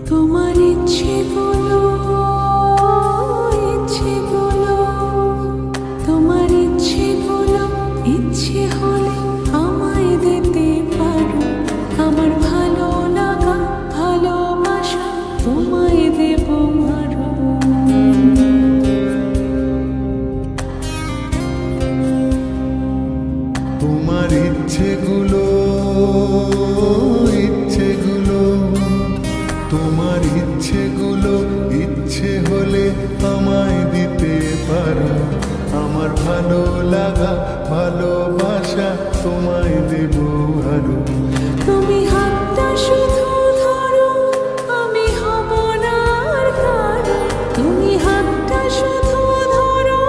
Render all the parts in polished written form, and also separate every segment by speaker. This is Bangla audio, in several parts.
Speaker 1: তোমার ইচ্ছেগুলো তোমার ইচ্ছেগুলো ইচ্ছে হলে আমায় দিতে পারো। আমার ভালো লাগা ভালোবাসা তোমায় দেব আরো।
Speaker 2: তোমার ইচ্ছেগুলো তোমার ইচ্ছেগুলো ইচ্ছে হলে আমায় দিতে পারো। আমার ভালো লাগা ভালোবাসা তোমায় দেব আরো।
Speaker 1: তুমি হাতটা শুধু ধরো, আমি হব না আর কারো। তুমি হাতটা শুধু ধরো,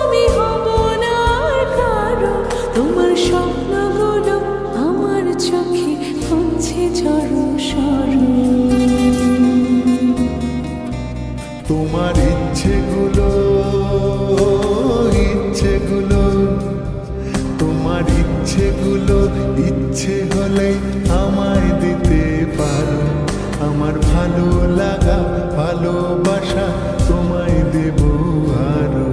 Speaker 1: আমি হব না আর কারো। তোমার স্বপ্নগুলো আমার চোখে হচ্ছে ঝড়ো সরো।
Speaker 2: তোমার ইচ্ছেগুলো তোমার ইচ্ছেগুলো ইচ্ছে হলে আমায় দিতে পারো। আমার ভালো লাগা ভালোবাসা তোমায় দেব আরো।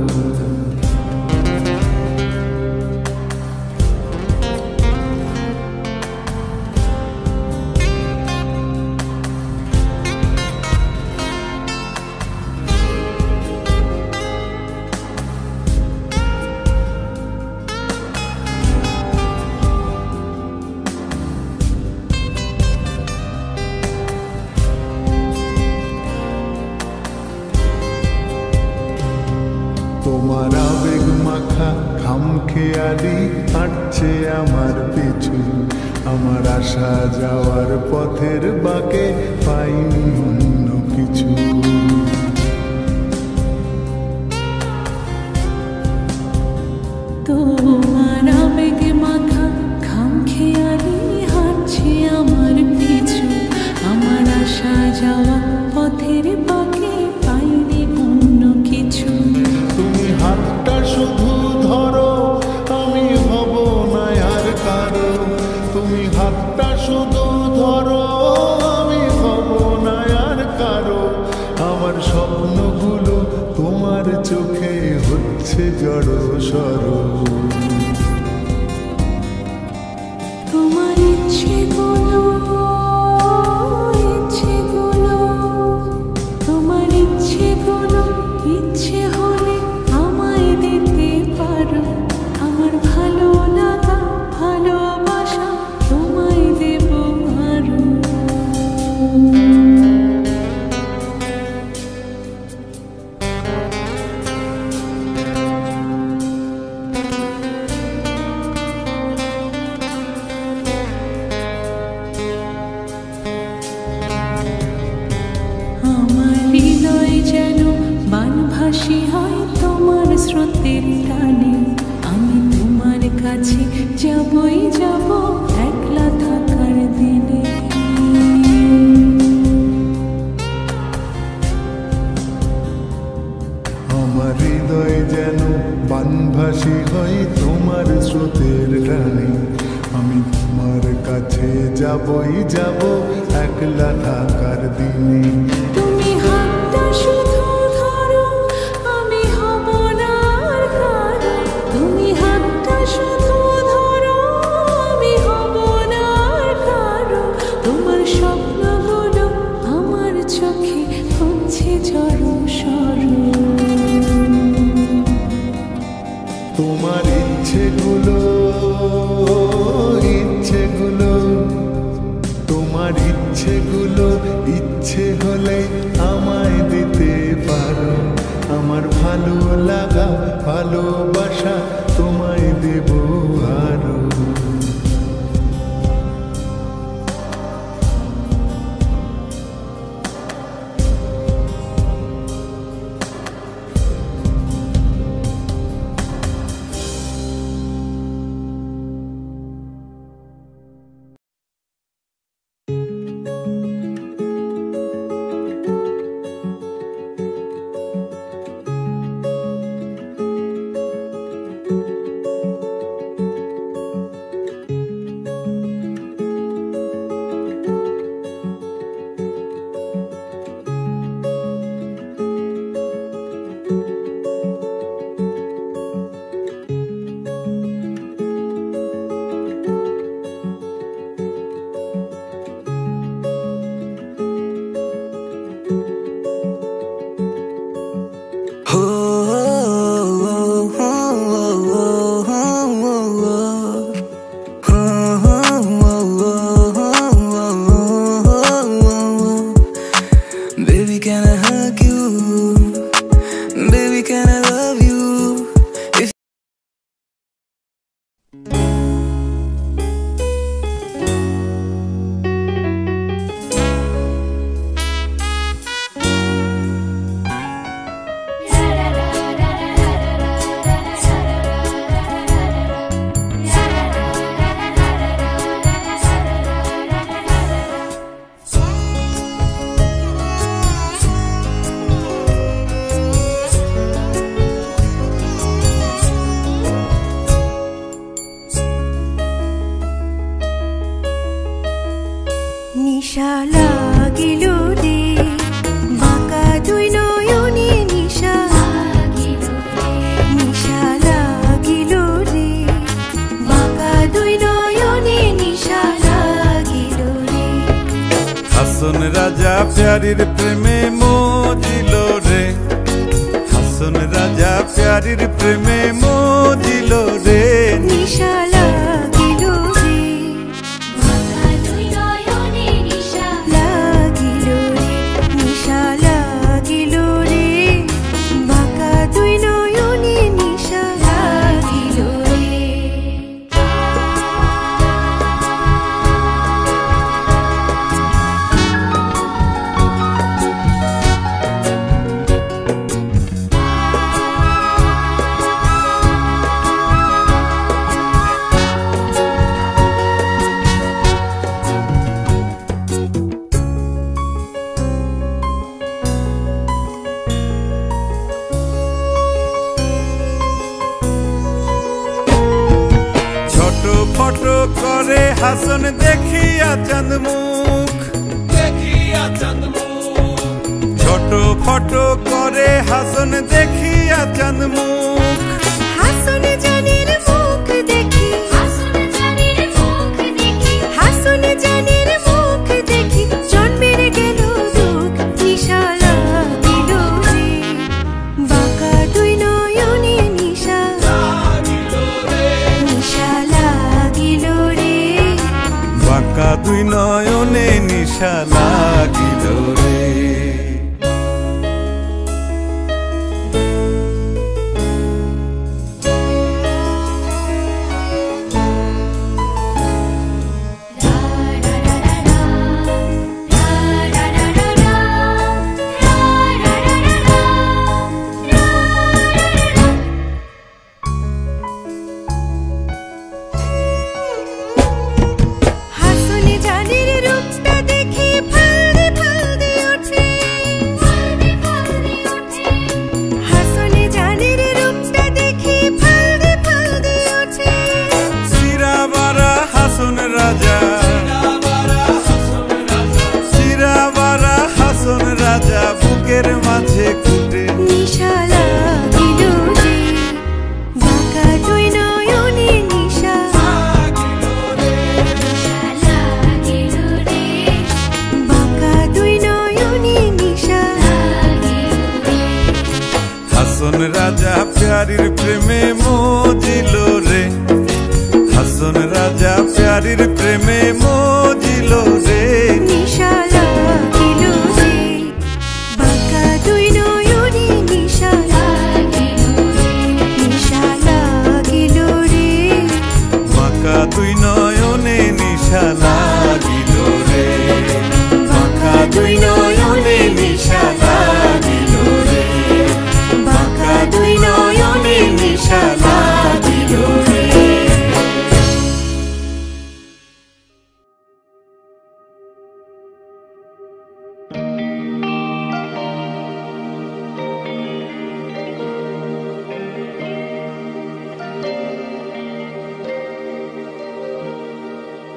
Speaker 2: তোমার আবেগ মাখা খামখেয়ালি হাঁটছে আমার পিছু। আমার আসা যাওয়ার পথের বাঁকে পাইনি অন্য কিছু।
Speaker 1: তোমার আবেগ মাখা খামখেয়ালি হাঁটছে আমার পিছু। আমার আসা যাওয়া পথের বাঁকে পাইনি অন্য কিছু।
Speaker 2: তুমি হাতটা শুধু ধরো, আমি হব না আর কারো। তুমি হাতটা শুধু ধরো, আমি হব না আর কারো। আমার স্বপ্নগুলো তোমার চোখে হচ্ছে জড়ো সরো।
Speaker 1: তোমার ইচ্ছেগুলো তোমার ইচ্ছেগুলো ইচ্ছে হলে আমায় দিতে পারো। আমার ভালো লাগা ভালোবাসা তোমায় দেব আরো। আমার হৃদয় যেন বানভাসী হয় তোমার স্রোতের টানে। আমি তোমার কাছে যাবই যাব একলা থাকার দিনে।
Speaker 2: আমার হৃদয় যেন বানভাসী হয় তোমার স্রোতের টানে। আমি তোমার কাছে যাবই যাব একলা থাকার দিনে।
Speaker 1: তুমি হাতটা শুধু ধরো, আমি হব না আর কারো। তুমি হাতটা শুধু ধরো, আমি হব না আর কারো। তোমার স্বপ্নগুলো আমার চোখে হচ্ছে ঝড়ো সরো।
Speaker 2: তোমার ইচ্ছেগুলো তোমার ইচ্ছেগুলো ইচ্ছে হলে লাগা ভালোবাসা তোমায় দেব আরো।
Speaker 3: Baby, can I hug you? Baby, can I love you? If
Speaker 4: নিশা লাগিল রে বাঁকা দুই নয়নে নিশা নিশা লাগিল রে বাঁকা দুই নয়নে নিশা লাগিল রে।
Speaker 2: হাসন রাজা প্যারির প্রেমে মজিল রে, হাসন রাজা প্যারির প্রেমে মজিল রে।
Speaker 4: নিশা লাগিল রে
Speaker 1: বাঁকা দুই নয়নে নিশা
Speaker 4: লাগিল রে নিশা লাগিল রে বাঁকা দুই নয়নে নিশা লাগিল রে।
Speaker 2: ফটো করে হাসন দেখিয়া চাঁদ মুখ, ছোট ফটো করে হাসন দেখিয়া চাঁদ মুখ।
Speaker 4: হাসন জানের মুখ দেখি
Speaker 1: হাসন জানের মুখ দেখি
Speaker 4: হাসন জানের মুখ দেখি জন্মের গেল দুঃখ নিশা লাগিল রে বাঁকা দুই নয়নে নিশা নিশা লাগিল রে
Speaker 2: বাঁকা দুই নয়নে নিশা লাগিল রে।
Speaker 4: হাসন জানের রূপটা দেখি ফালদি ফালদি ওঠে হাসন জানের রূপটা দেখি ফালদি ফালদি ওঠে।
Speaker 2: সিরাবারা হাসন রাজা, সিরাবারা হাসন রাজা বুকের মাঝে ফুটে।
Speaker 4: নিশা লাগিল রে বাঁকা দুই নয়নে নিশা
Speaker 1: লাগিল রে
Speaker 4: বাঁকা দুই নয়নে নিশা
Speaker 2: হাসন রাজা প্যারির প্রেমে মজিল রে, হাসন রাজা প্যারির প্রেমে মজিল রে।
Speaker 4: নিশা লাগিল রে বাঁকা দুই নয়নে নিশা
Speaker 1: লাগিল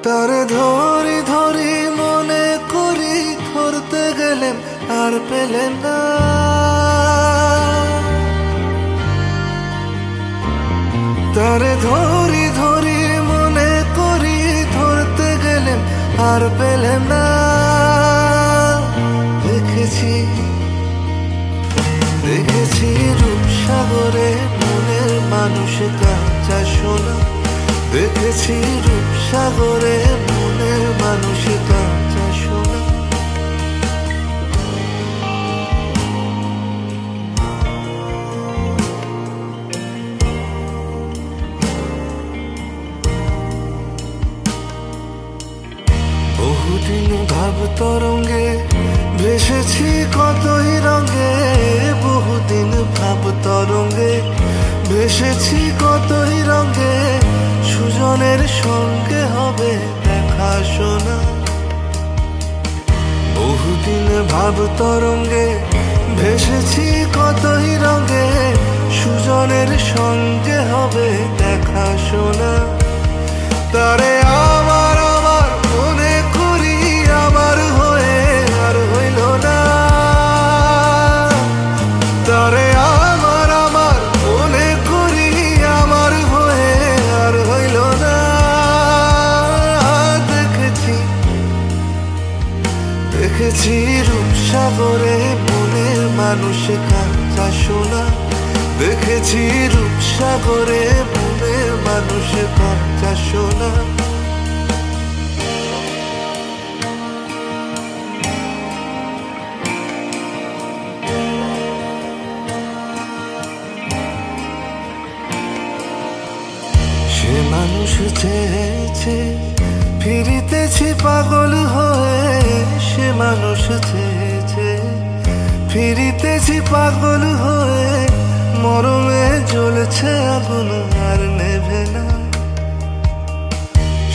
Speaker 5: তারে ধরি ধরি মনে করি ধরতে গেলেন আর পেলেন না, তারে ধরি ধরি মনে করি ধরতে গেলেন আর পেলেন না। দেখেছি দেখেছি রূপসাগরে মনের মানুষ কাঁচা সোনা, দেখেছি রূপসাগরে মনের মানুষ কাঁচা সোনা। বহুদিন ভাব তরঙ্গে ভেসেছি কতই রঙে, বহুদিন ভাব তরঙ্গে ভেসেছি কতই রঙে, সুজনের সঙ্গে হবে দেখা শোনা। বহুদিন ভাব তরঙ্গে ভেসেছি কতই রঙে, সুজনের সঙ্গে হবে দেখা শোনা। তারে আমার আমার মনে করি আমার হয়ে আর হইল না, তারে আমার আমার মনে করি আমার হয়ে আর হইল না। দেখেছি দেখেছি রূপসাগরে মনের মানুষ কাঁচা সোনা, দেখেছি রূপসাগরে মনের মানুষ কাঁচা সোনা। সে মানুষ চেয়েছে ফিরিতেছি পাগল হয়ে, সে মানুষ চেয়েছে ফিরিতেছি পাগল হয়ে, মরমে জ্বলছে আগুন আর নেভে না।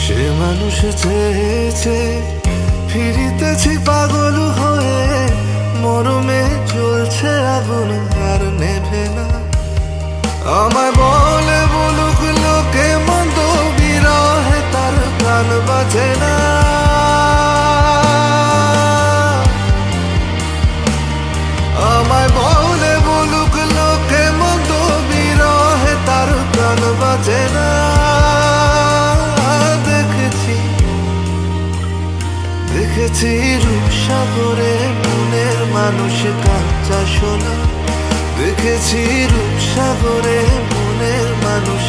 Speaker 5: সে মানুষ চেয়েছে ফিরিতেছি পাগল হয়ে, মরমে জ্বলছে আগুন আর নেভে না। আমায় বলে বলুক লোকে মন্দ, বিরহে তার প্রাণ বাঁচে না। আমায় বলে বলুক লোকে মন্দ, বিরহে তার প্রাণ বাঁচে না। দেখেছি দেখেছি রূপসাগরে মনের মানুষ কাঁচা সোনা, দেখেছি রূপসাগরে মনের মানুষ